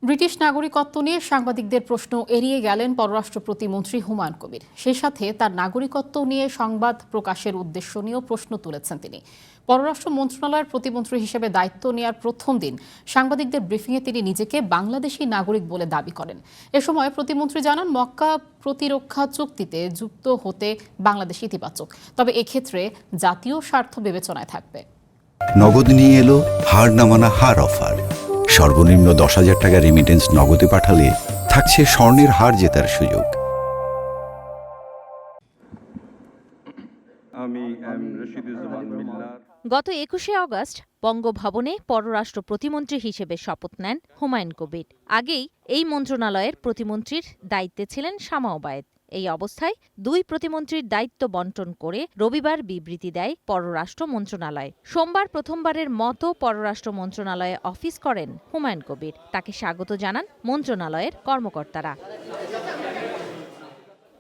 British নাগরিকত্ব নিয়ে সাংবাদিকদের প্রশ্ন এড়িয়ে গেলেন পররাষ্ট্র প্রতিমন্ত্রী হুমায়ুন কবির। সেই সাথে তার নাগরিকত্ব নিয়ে সংবাদ প্রকাশের উদ্দেশ্য নিয়েও প্রশ্ন তুলেছেন তিনি। পররাষ্ট্র মন্ত্রণালয়ের প্রতিমন্ত্রী হিসেবে দায়িত্ব নেওয়ার প্রথম দিন সাংবাদিকদের ব্রিফিংয়ে তিনি নিজেকে বাংলাদেশি নাগরিক বলে দাবি করেন। এ সময় প্রতিমন্ত্রী জানান, মক্কা প্রতিরক্ষা চুক্তিতে যুক্ত হতে বাংলাদেশ ইতিবাচক, তবে এক্ষেত্রে জাতীয় স্বার্থ বিবেচনায় থাকবে। নগদ নিয়ে এলো হার না মানা হার অফার। সর্বনিম্ন 10,000 টাকা রেমিটেন্স নগদে পাঠালে থাকছে স্বর্ণের হার জেতার সুযোগ। গত 21শে আগস্ট বঙ্গভবনে পররাষ্ট্র প্রতিমন্ত্রী হিসেবে শপথ নেন হুমায়ুন কবির। আগেই এই মন্ত্রণালয়ের প্রতিমন্ত্রীর দায়িত্বে ছিলেন শামা ওবায়েদ। এই অবস্থায় দুই প্রতিমন্ত্রীর দায়িত্ব বণ্টন করে রবিবার বিবৃতি দেয় পররাষ্ট্র মন্ত্রণালয়। সোমবার প্রথমবারের মতো পররাষ্ট্র মন্ত্রণালয়ে অফিস করেন হুমায়ুন কবির। তাকে স্বাগত জানান মন্ত্রণালয়ের কর্মকর্তারা।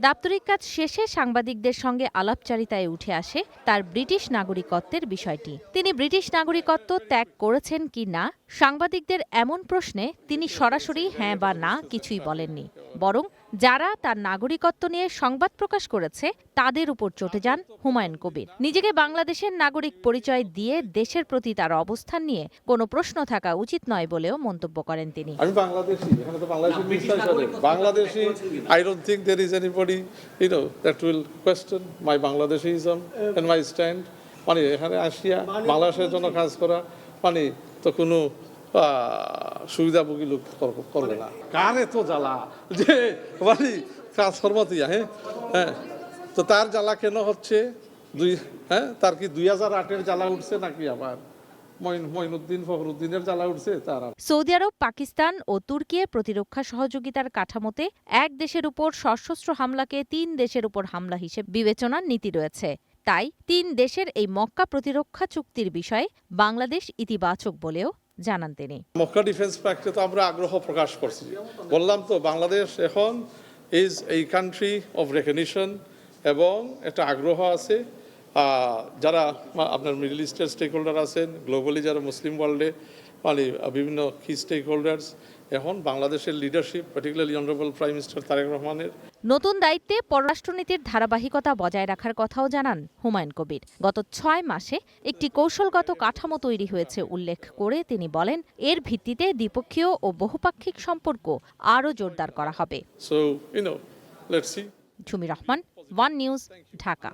দাপ্তরিক কাজ শেষে সাংবাদিকদের সঙ্গে আলাপচারিতায় উঠে আসে তার ব্রিটিশ নাগরিকত্বের বিষয়টি। তিনি ব্রিটিশ নাগরিকত্ব ত্যাগ করেছেন কি না সাংবাদিকদের এমন প্রশ্নে তিনি সরাসরি হ্যাঁ বা না কিছুই বলেননি। বরং যারা তার নাগরিকত্ব নিয়ে সংবাদ প্রকাশ করেছে তাদের উপর চটে যান হুমায়ুন কবির। নিজেকে বাংলাদেশের নাগরিক পরিচয় দিয়ে দেশের প্রতি তার অবস্থান নিয়ে কোনো প্রশ্ন থাকা উচিত নয় বলেও মন্তব্য করেন তিনি। আমি বাংলাদেশি, এখানে তো Bangladeshi, I don't think there is anybody, that will question my Bangladeshism and my stand. মানে এখানে আসিয়া বাংলাদেশের জন্য কাজ করা মানে তো কোনো সুবিধাভোগী লোক করবে না। কারে তো জ্বালা যে মানে কাজ ফরমাতিয়া, হ্যাঁ, তো তার জ্বালা কেন হচ্ছে? তার কি 2008-এর জ্বালা উঠছে নাকি আবার মঈনুদ্দিন ফখরুদ্দিনের জ্বালা উঠছে? তার সৌদি আরব, পাকিস্তান ও তুর্কি প্রতিরক্ষা সহযোগিতার কাঠামোতে এক দেশের উপর সশস্ত্র হামলাকে 3 দেশের উপর হামলা হিসেবে বিবেচনার নীতি রয়েছে। তাই 3 দেশের এই মক্কা প্রতিরক্ষা চুক্তির বিষয়ে বাংলাদেশ ইতিবাচক বলেও জানান তিনি। মক্কা ডিফেন্স প্যাক্টে তো আমরা আগ্রহ প্রকাশ করছি। বললাম তো, বাংলাদেশ এখন ইজ এই কান্ট্রি অফ রেকগনিশন এবং একটা আগ্রহ আছে। যারা আপনার মিডল ইস্টের স্টেক হোল্ডার আছেন, গ্লোবালি যারা মুসলিম ওয়ার্ল্ডে মানে বিভিন্ন কি স্টেক হোল্ডার্স, এখন বাংলাদেশের leadership, particularly honourable prime minister Tarique রহমানের নতুন দায়িত্বে পররাষ্ট্রনীতির ধারাবাহিকতা বজায় রাখার কথাও জানান হুমায়ুন কবির। গত 6 মাসে একটি কৌশলগত কাঠামো তৈরি হয়েছে উল্লেখ করে তিনি বলেন, এর ভিত্তিতে দ্বিপক্ষীয় ও বহুপাক্ষিক সম্পর্ক আরও জোরদার করা হবে। ঝুমি রহমান, ওয়ান নিউজ, ঢাকা।